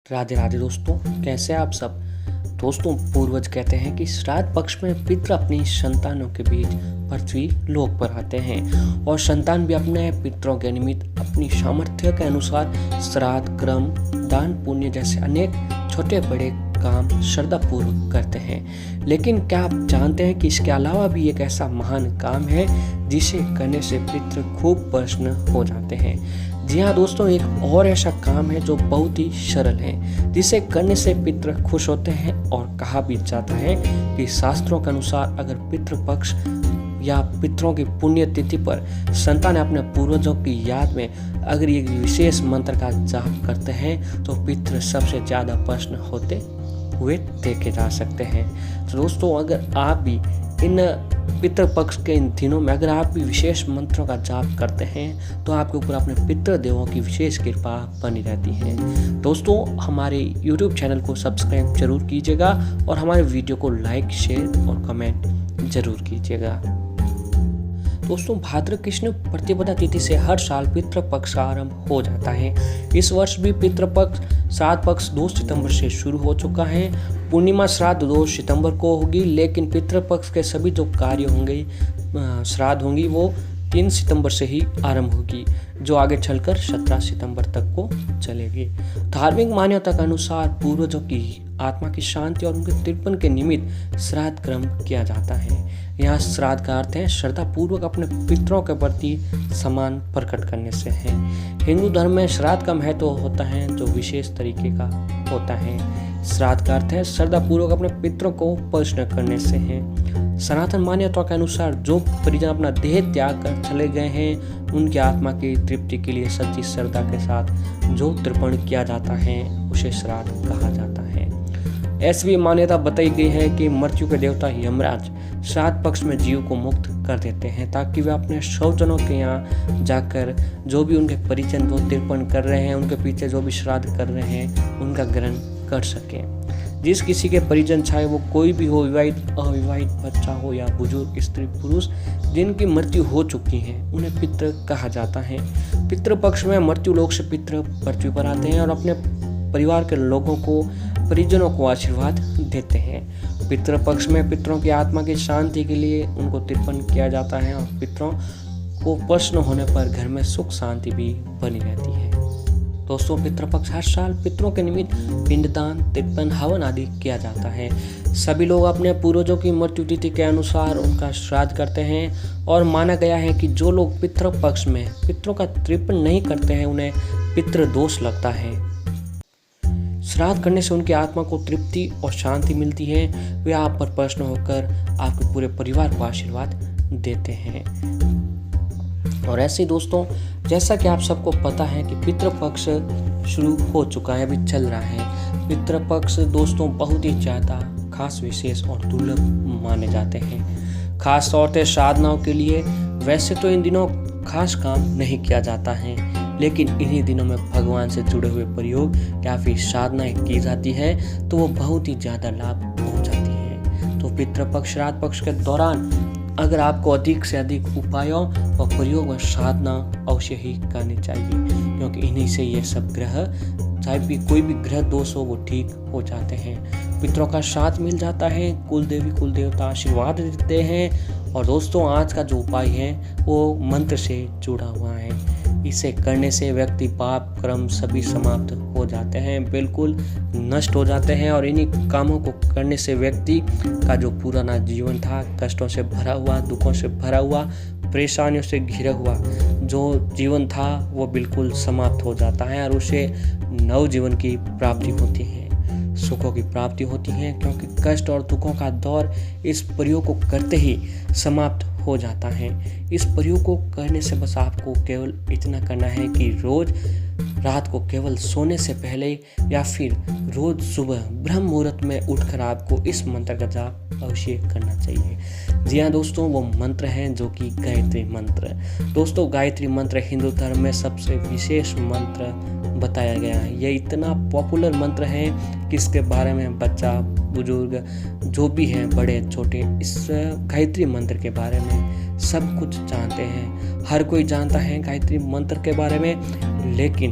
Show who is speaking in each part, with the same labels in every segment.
Speaker 1: राधे राधे दोस्तों, कैसे आप सब। दोस्तों, पूर्वज कहते हैं कि श्राद्ध पक्ष में पितृ अपनी संतानों के बीच पृथ्वी लोक पर आते हैं और संतान भी अपने पितरों के निमित्त अपनी सामर्थ्य के अनुसार श्राद्ध, क्रम, दान, पुण्य जैसे अनेक छोटे बड़े काम श्रद्धापूर्वक करते हैं। लेकिन क्या आप जानते हैं कि इसके अलावा भी एक ऐसा महान काम है जिसे करने से पितृ खूब प्रसन्न हो जाते हैं। जी हाँ दोस्तों, एक और ऐसा काम है जो बहुत ही सरल है, जिसे करने से पितृ खुश होते हैं। और कहा भी जाता है कि शास्त्रों के अनुसार अगर पितृ पक्ष या पितरों की पुण्य तिथि पर संतान अपने पूर्वजों की याद में अगर ये विशेष मंत्र का जाप करते हैं तो पितृ सबसे ज्यादा प्रसन्न होते हुए देखे जा सकते हैं। तो दोस्तों, अगर आप भी इन पितृ पक्ष के इन दिनों में अगर आप भी विशेष मंत्रों का जाप करते हैं तो आपके ऊपर अपने पितृ देवों की विशेष कृपा बनी रहती है। दोस्तों, हमारे YouTube चैनल को सब्सक्राइब जरूर कीजिएगा और हमारे वीडियो को लाइक, शेयर और कमेंट जरूर कीजिएगा। दोस्तों, भाद्र कृष्ण प्रतिपदा तिथि से हर साल पितृपक्ष का आरंभ हो जाता है। इस वर्ष भी पितृपक्ष श्राद्ध पक्ष 2 सितंबर से शुरू हो चुका है। पूर्णिमा श्राद्ध 2 सितंबर को होगी, लेकिन पितृपक्ष के सभी जो कार्य होंगे, श्राद्ध होंगी, वो 3 सितंबर से ही आरंभ होगी, जो आगे चलकर 17 सितंबर तक को चलेगी। धार्मिक मान्यता के अनुसार पूर्वजों की आत्मा की शांति और उनके तर्पण के निमित्त श्राद्ध क्रम किया जाता है। यहाँ श्राद्ध का अर्थ है श्रद्धा पूर्वक अपने पितरों के प्रति सम्मान प्रकट करने से है। हिंदू धर्म में श्राद्ध का महत्व होता है जो विशेष तरीके का होता है। श्राद्ध का अर्थ है श्रद्धा पूर्वक अपने पितरों को प्रसन्न करने से है। सनातन मान्यता के अनुसार जो परिजन अपना देह त्याग कर चले गए हैं उनकी आत्मा की तृप्ति के लिए सच्ची श्रद्धा के साथ जो तर्पण किया जाता है उसे श्राद्ध कहा जाता है। ऐसी भी मान्यता बताई गई है कि मृत्यु के देवता यमराज श्राद्ध पक्ष में जीव को मुक्त कर देते हैं ताकि वे अपने स्वजनों के यहाँ जाकर जो भी उनके परिजन वो तर्पण कर रहे हैं, उनके पीछे जो भी श्राद्ध कर रहे हैं, उनका ग्रहण कर सकें। जिस किसी के परिजन, चाहे वो कोई भी हो, विवाहित, अविवाहित, बच्चा हो या बुजुर्ग, स्त्री, पुरुष, जिनकी मृत्यु हो चुकी है, उन्हें पितृ कहा जाता है। पितृ पक्ष में मृत्यु लोक से पितृ पृथ्वी पर आते हैं और अपने परिवार के लोगों को, परिजनों को आशीर्वाद देते हैं। पितृ पक्ष में पितरों की आत्मा की शांति के लिए उनको तर्पण किया जाता है और पितरों को प्रसन्न होने पर घर में सुख शांति भी बनी रहती है। दोस्तों, पितृपक्ष हर साल पितरों के निमित्त पिंडदान, तर्पण, हवन आदि किया जाता है। सभी लोग अपने पूर्वजों की मृत्यु तिथि के अनुसार उनका श्राद्ध करते हैं और माना गया है कि जो लोग पितृपक्ष में पितरों का तर्पण नहीं करते हैं उन्हें पितृदोष लगता है। श्राद्ध करने से उनकी आत्मा को तृप्ति और शांति मिलती है। वे आप पर प्रसन्न होकर आपके पूरे परिवार को आशीर्वाद देते हैं। और ऐसे दोस्तों, जैसा कि आप सबको पता है कि पितृपक्ष शुरू हो चुका है, अभी चल रहा है। पितृपक्ष दोस्तों बहुत ही ज़्यादा खास, विशेष और दुर्लभ माने जाते हैं। खास तौर से साधनाओं के लिए वैसे तो इन दिनों खास काम नहीं किया जाता है, लेकिन इन्हीं दिनों में भगवान से जुड़े हुए प्रयोग या फिर साधनाएं की जाती है तो वो बहुत ही ज़्यादा लाभ पहुंच जाती है। तो पितृपक्ष श्राद्ध पक्ष के दौरान अगर आपको अधिक से अधिक उपायों और प्रयोग और साधना अवश्य ही करनी चाहिए, क्योंकि इन्हीं से ये सब ग्रह, चाहे भी कोई भी ग्रह दोष हो, वो ठीक हो जाते हैं। पितरों का साथ मिल जाता है, कुल देवी कुल देवता आशीर्वाद देते हैं। और दोस्तों, आज का जो उपाय है वो मंत्र से जुड़ा हुआ है। इसे करने से व्यक्ति पाप कर्म सभी समाप्त हो जाते हैं, बिल्कुल नष्ट हो जाते हैं। और इन्हीं कामों को करने से व्यक्ति का जो पुराना जीवन था, कष्टों से भरा हुआ, दुखों से भरा हुआ, परेशानियों से घिरा हुआ जो जीवन था वो बिल्कुल समाप्त हो जाता है और उसे नव जीवन की प्राप्ति होती है, सुखों की प्राप्ति होती है। क्योंकि कष्ट और दुखों का दौर इस प्रयोग को करते ही समाप्त हो जाता है। इस प्रयोग को करने से बस आपको केवल इतना करना है कि रोज रात को केवल सोने से पहले या फिर रोज सुबह ब्रह्म मुहूर्त में उठकर आपको इस मंत्र का जाप अवश्य करना चाहिए। जी हाँ दोस्तों, वो मंत्र है जो कि गायत्री मंत्र। दोस्तों, गायत्री मंत्र हिंदू धर्म में सबसे विशेष मंत्र बताया गया है। ये इतना पॉपुलर मंत्र है कि इसके बारे में बच्चा, बुजुर्ग, जो भी हैं, बड़े छोटे, इस गायत्री मंत्र के बारे में सब कुछ जानते हैं। हर कोई जानता है गायत्री मंत्र के बारे में, लेकिन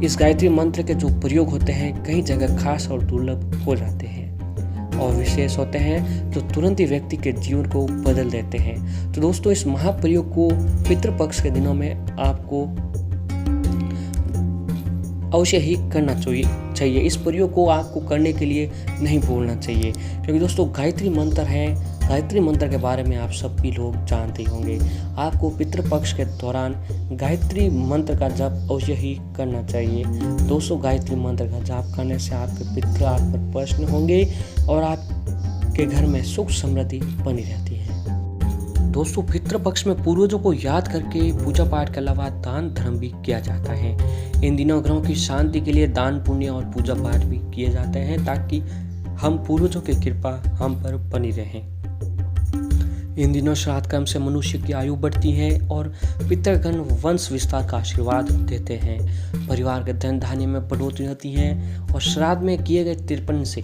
Speaker 1: इस गायत्री मंत्र के जो प्रयोग होते हैं कई जगह खास और दुर्लभ हो जाते हैं और विशेष होते हैं, जो तुरंत ही व्यक्ति के जीवन को बदल देते हैं। तो दोस्तों, इस महाप्रयोग को पितृपक्ष के दिनों में आपको अवश्य ही करना चाहिए। इस प्रयोग को आपको करने के लिए नहीं भूलना चाहिए, क्योंकि दोस्तों गायत्री मंत्र है। गायत्री मंत्र के बारे में आप सभी लोग जानते होंगे। आपको पितृपक्ष के दौरान गायत्री मंत्र का जाप अवश्य ही करना चाहिए। दोस्तों, गायत्री मंत्र का जाप करने से आपके पितृ आप पर प्रसन्न होंगे और आपके घर में सुख समृद्धि बनी रहती है। दोस्तों, पितृपक्ष में पूर्वजों को याद करके पूजा पाठ के अलावा दान धर्म भी किया जाता है। इन दिनों ग्रहों की शांति के लिए दान पुण्य और पूजा पाठ भी किए जाते हैं, ताकि हम पूर्वजों की कृपा हम पर बनी रहे। इन दिनों श्राद्ध कर्म से मनुष्य की आयु बढ़ती है और पितृगण वंश विस्तार का आशीर्वाद देते हैं। परिवार के धन धान्य में बढ़ोतरी होती है और श्राद्ध में किए गए तर्पण से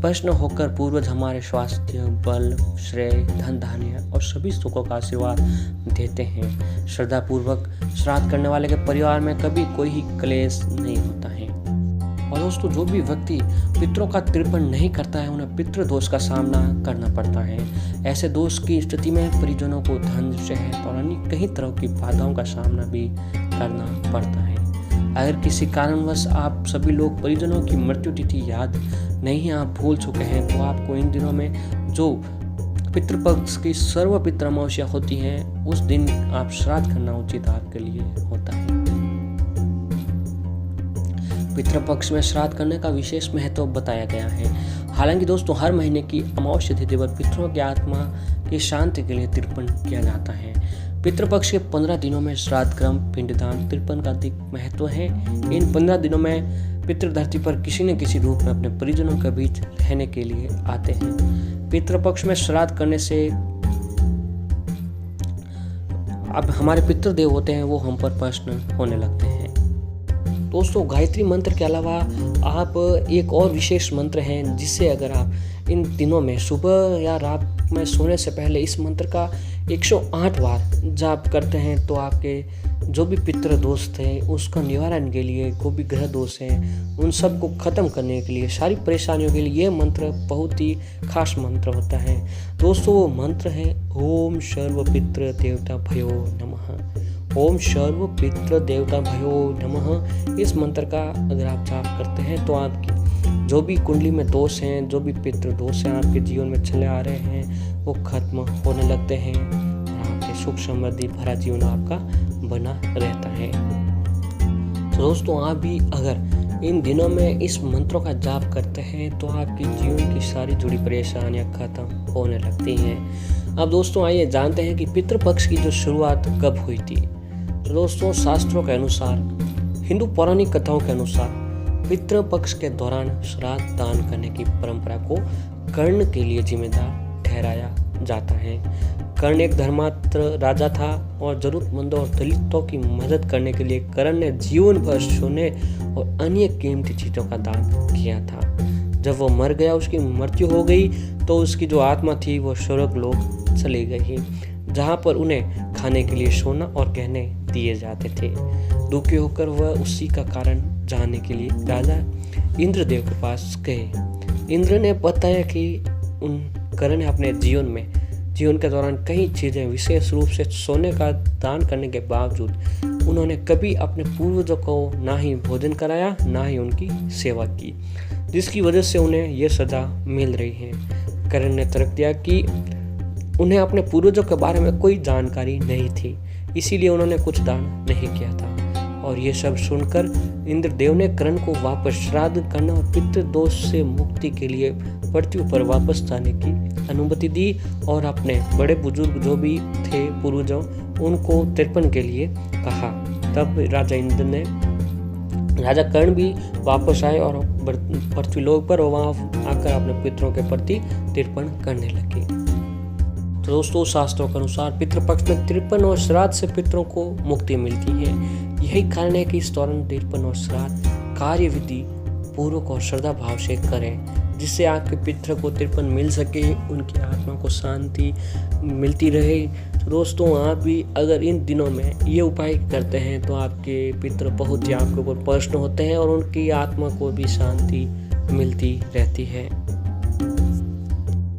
Speaker 1: प्रसन्न होकर पूर्वज हमारे स्वास्थ्य, बल, श्रेय, धन धान्य और सभी सुखों का आशीर्वाद देते हैं। श्रद्धा पूर्वक श्राद्ध करने वाले के परिवार में कभी कोई ही क्लेश नहीं होता है। और दोस्तों, जो भी व्यक्ति पितरों का तर्पण नहीं करता है उन्हें पितृ दोष का सामना करना पड़ता है। ऐसे दोष की स्थिति में परिजनों को धन, शहर और अन्य कई तरह की बाधाओं का सामना भी करना पड़ता है। अगर किसी कारणवश आप सभी लोग परिजनों की मृत्यु तिथि याद नहीं, आप भूल चुके हैं, तो आपको इन दिनों में जो पितृपक्ष की सर्व पितृ अमावस्या होती है उस दिन आप श्राद्ध करना उचित आपके लिए होता है। पितृपक्ष में श्राद्ध करने का विशेष महत्व बताया गया है। हालांकि दोस्तों, हर महीने की अमावस्या तिथि पर पितरों की आत्मा की शांति के लिए तर्पण किया जाता है। पितृपक्ष के 15 दिनों में श्राद्ध कर्म, पिंडदान, तर्पण का अधिक महत्व है। इन 15 दिनों में पितृ धरती पर किसी न किसी रूप में अपने परिजनों के बीच रहने के लिए आते हैं। पितृपक्ष में श्राद्ध करने से अब हमारे पितृदेव होते हैं वो हम पर प्रसन्न होने लगते हैं। दोस्तों, गायत्री मंत्र के अलावा आप एक और विशेष मंत्र हैं जिससे अगर आप इन दिनों में सुबह या रात में सोने से पहले इस मंत्र का 108 बार जाप करते हैं तो आपके जो भी पितृ दोष थे उसका निवारण के लिए, जो भी ग्रह दोष हैं उन सब को खत्म करने के लिए, सारी परेशानियों के लिए ये मंत्र बहुत ही खास मंत्र होता है। दोस्तों, वो मंत्र है ओम सर्व पितृ देवता भयो नमः। ओम सर्व पितृ देवता भयो नमः। इस मंत्र का अगर आप जाप करते हैं तो आपकी जो भी कुंडली में दोष हैं, जो भी पितृ दोष हैं आपके जीवन में चले आ रहे हैं वो खत्म होने लगते हैं और आपके सुख समृद्धि भरा जीवन आपका बना रहता है। तो दोस्तों, आप भी अगर इन दिनों में इस मंत्रों का जाप करते हैं तो आपकी जीवन की सारी जुड़ी परेशानियां खत्म होने लगती हैं। अब दोस्तों, आइए जानते हैं कि पितृपक्ष की जो शुरुआत कब हुई थी। तो दोस्तों, शास्त्रों के अनुसार, हिंदू पौराणिक कथाओं के अनुसार पितृपक्ष के दौरान श्राद्ध दान करने की परंपरा को कर्ण के लिए जिम्मेदार ठहराया जाता है। कर्ण एक धर्मात्म राजा था और जरूरतमंदों और दलितों की मदद करने के लिए कर्ण ने जीवन भर सोने और अन्य कीमती चीजों का दान किया था। जब वो मर गया, उसकी मृत्यु हो गई, तो उसकी जो आत्मा थी वो स्वर्ग लोक चली गई, जहाँ पर उन्हें खाने के लिए सोना और गहने दिए जाते थे। दुखी होकर वह उसी का कारण जानने के लिए राजा इंद्रदेव के पास गए। इंद्र ने बताया कि उन कर्ण ने अपने जीवन के दौरान कई चीज़ें, विशेष रूप से सोने का दान करने के बावजूद उन्होंने कभी अपने पूर्वजों को ना ही भोजन कराया, ना ही उनकी सेवा की, जिसकी वजह से उन्हें यह सजा मिल रही है। कर्ण ने तर्क दिया कि उन्हें अपने पूर्वजों के बारे में कोई जानकारी नहीं थी, इसीलिए उन्होंने कुछ दान नहीं किया था। और ये सब सुनकर इंद्रदेव ने कर्ण को वापस श्राद्ध करना और पितृ दोष से मुक्ति के लिए पृथ्वी पर वापस जाने की अनुमति दी और अपने बड़े बुजुर्ग जो भी थे पूर्वजों उनको तर्पण के लिए कहा। तब राजा कर्ण भी वापस आए और पृथ्वीलोक पर वहां आकर अपने पितरों के प्रति तर्पण करने लगे। तो दोस्तों, शास्त्रों के अनुसार पितृपक्ष में तर्पण और श्राद्ध से पितरों को मुक्ति मिलती है। यही कारण है कि इस दौरान तर्पण और श्राद्ध कार्य विधि पूर्वक और श्रद्धा भाव से करें, जिससे आपके पितरों को तर्पण मिल सके, उनकी आत्मा को शांति मिलती रहे। तो दोस्तों आप भी अगर इन दिनों में ये उपाय करते हैं तो आपके पितृ बहुत ही आपके ऊपर प्रसन्न होते हैं और उनकी आत्मा को भी शांति मिलती रहती है।